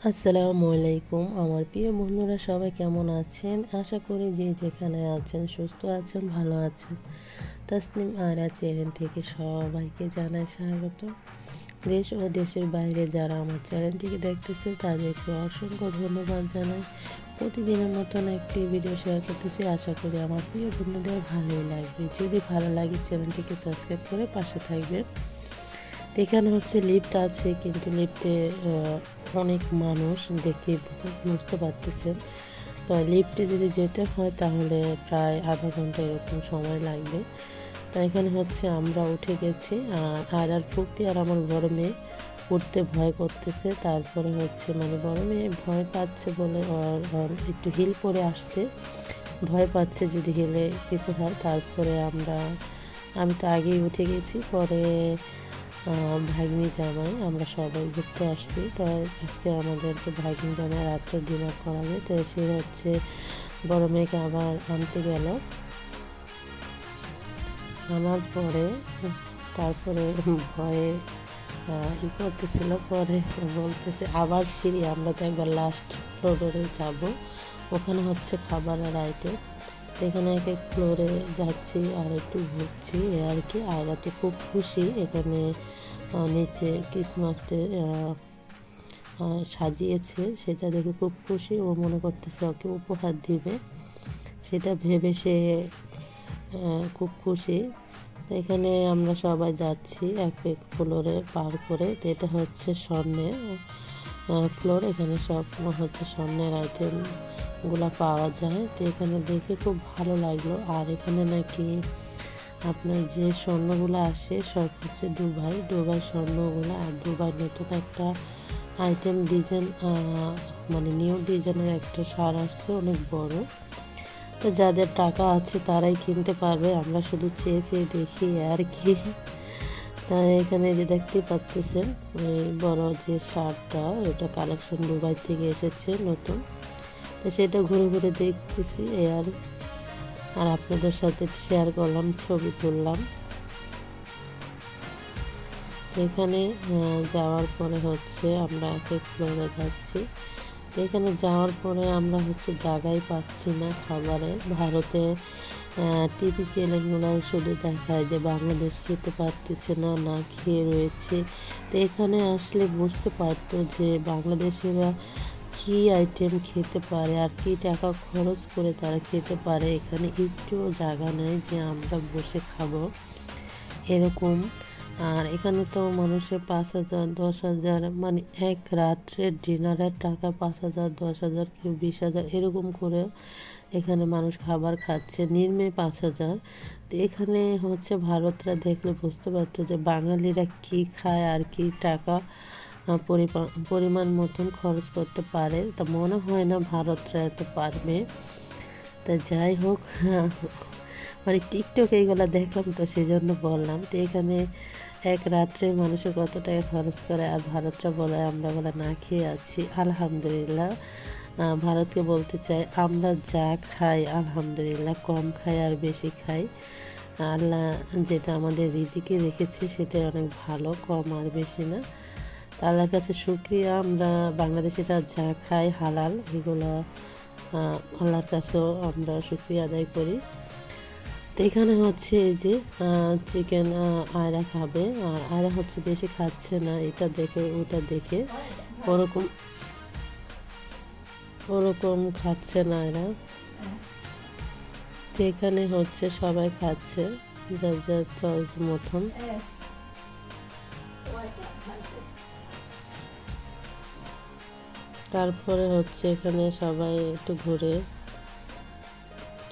আসসালামু আলাইকুম আমার প্রিয় বন্ধুরা, সবাই কেমন আছেন? আশা করি যে যেখানে আছেন সুস্থ আছেন, ভালো আছেন। তাসনিম আয়রা চ্যানেল থেকে সবাইকে জানাই স্বাগত। দেশ ও দেশের বাইরে যারা আমার চ্যানেলটিকে দেখতেছে তাদেরকে অসংখ্য ধন্যবাদ জানাই। প্রতিদিনের মতন একটি ভিডিও শেয়ার করতেছি, আশা করি আমার প্রিয় বন্ধুদের ভালোই লাগবে। যদি ভালো লাগে চ্যানেলটিকে সাবস্ক্রাইব করে পাশে থাকবেন। এখানে লিফট আছে, কিন্তু লিফটে অনেক মানুষ দেখে বুঝতে পারতেছেন। তো লিফটে যদি যেতে হয় তাহলে প্রায় আধা ঘন্টা এরকম সময় লাগবে। তো এখানে আমরা উঠে গেছি, আর ফুপি আর আমার বড় মেয়ে উঠতে ভয় করতেছে। তারপরে বড় মেয়ে ভয় পাচ্ছে বলে একটু হিল পরে আসছে, ভয় পাচ্ছে যদি হিলে কিছু হয়। তারপরে আমি তো আগেই উঠে গেছি, পরে ভাগ্নি জামাই আমরা সবাই ঘুরতে আসছি। তো আজকে আমাদেরকে ভাগ্নি জামাই রাত্রে ডিনার করাবে। তো সে বড় মেয়েকে আবার আনতে গেল। আনার পরে তারপরে ভয়ে করতেছিল, পরে বলতেছে আবার সিঁড়ি, আমরা তো একবার লাস্ট ফ্লোরে যাব, ওখানে খাবারের আইটেম। এখানে এক এক ফ্লোরে যাচ্ছি আর একটু ঘুরছি আর কি। আর তো খুব খুশি, এখানে নিচে ক্রিসমাসে সাজিয়েছে, সেটা দেখে খুব খুশি। ও মনে করতেছে ওকে উপহার দিবে, সেটা ভেবে সে খুব খুশি। এখানে আমরা সবাই যাচ্ছি এক এক ফ্লোরে পার করে। তো এটা স্বর্ণের ফ্লোর, এখানে সব স্বর্ণের আইটেমগুলো পাওয়া যায়। তো এখানে দেখে খুব ভালো লাগলো। আর এখানে নাকি আপনার যে স্বর্ণগুলো আসে সব দুবাই স্বর্ণগুলো। আর দুবাই নতুন একটা আইটেম ডিজাইন, নিউ ডিজাইনের একটা শাড়ি আসছে, অনেক বড়। তো যাদের টাকা আছে তারাই কিনতে পারবে, আমরা শুধু চেয়ে চেয়ে দেখি আর কি। তাই এখানে যে দেখতে পাচ্ছেন এই বড় যে শার্টটা, এটা কালেকশন দুবাই থেকে এসেছে নতুন। তো সেটা ঘুরে ঘুরে দেখতেছি আর আপনাদের সাথে শেয়ার করলাম, ছবি তুললাম। এখানে যাওয়ার পরে আমরা এক এক ফ্লোরে যাচ্ছি। এখানে যাওয়ার পরে আমরা জায়গায় পাচ্ছি না খাবারে। ভারতে টিভি চ্যানেলগুলো শুধু দেখায় যে বাংলাদেশ খেতে পারতেছে না, না খেয়ে রয়েছে। তো এখানে আসলে বুঝতে পারতো যে বাংলাদেশিরা কী আইটেম খেতে পারে আর কী টাকা খরচ করে তারা খেতে পারে। এখানে একটুও জায়গা নেই যে আমরা বসে খাবো এরকম। আর এখানে তো মানুষের 5,000 10,000, এক রাত্রের ডিনারের টাকা 5,000 10,000 কেউ 20,000 এরকম করে এখানে মানুষ খাবার খাচ্ছে, নির্মে 5,000। তো এখানে ভারতরা দেখলে বুঝতে পারতো যে বাঙালিরা কি খায় আর কি টাকা পরিমাণ মতন খরচ করতে পারে। তা মনে হয় না ভারতরা এত পারবে। তা যাই হোক, টিকটক এইগুলো দেখলাম তো সেই জন্য বললাম। তো এখানে এক রাত্রে মানুষের কত টাকা খরচ করে, আর ভারতরা বলে আমরা না খেয়ে আছি। আলহামদুলিল্লাহ, ভারতকে বলতে চাই আমরা যা খাই আলহামদুলিল্লাহ, কম খাই আর বেশি খাই। আল্লাহ যেটা আমাদের রিজিকে রেখেছে সেটাই অনেক ভালো, কম আর বেশি না। আল্লাহর কাছে শুকরিয়া, আমরা বাংলাদেশিরা যা খাই হালাল, এগুলো আল্লাহর কাছেও আমরা শুকরিয়া আদায় করি। তো এখানে এই যে চিকেন আয়রা খাবে, আর আয়রা বেশি খাচ্ছে না, এটা দেখে ওটা দেখে ওরকম খাচ্ছে না এরা। তো এখানে সবাই খাচ্ছে যার যার চয়েস মতন। তারপরে এখানে সবাই একটু ঘুরে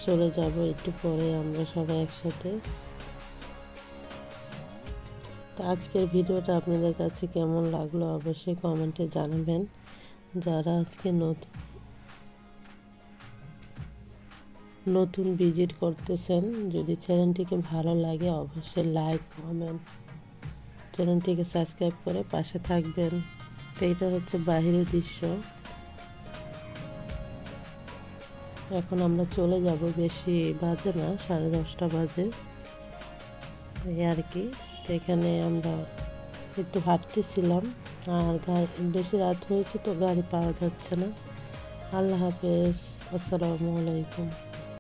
চলে যাব, একটু পরে আমরা সবাই একসাথে। তো আজকের ভিডিওটা আপনাদের কাছে কেমন লাগলো অবশ্যই কমেন্টে জানাবেন। যারা আজকে নতুন ভিজিট করতেছেন, যদি চ্যানেলটিকে ভালো লাগে অবশ্যই লাইক কমেন্ট, চ্যানেলটিকে সাবস্ক্রাইব করে পাশে থাকবেন। তো এটা বাহিরের দৃশ্য। এখন আমরা চলে যাব, বেশি বাজে না, 10:30 বাজে এই আর কি। তো এখানে আমরা একটু হাঁটতেছিলাম। আর বেশি রাত হয়েছে তো গাড়ি পাওয়া যাচ্ছে না। আল্লাহ হাফেজ, আসসালামু আলাইকুম।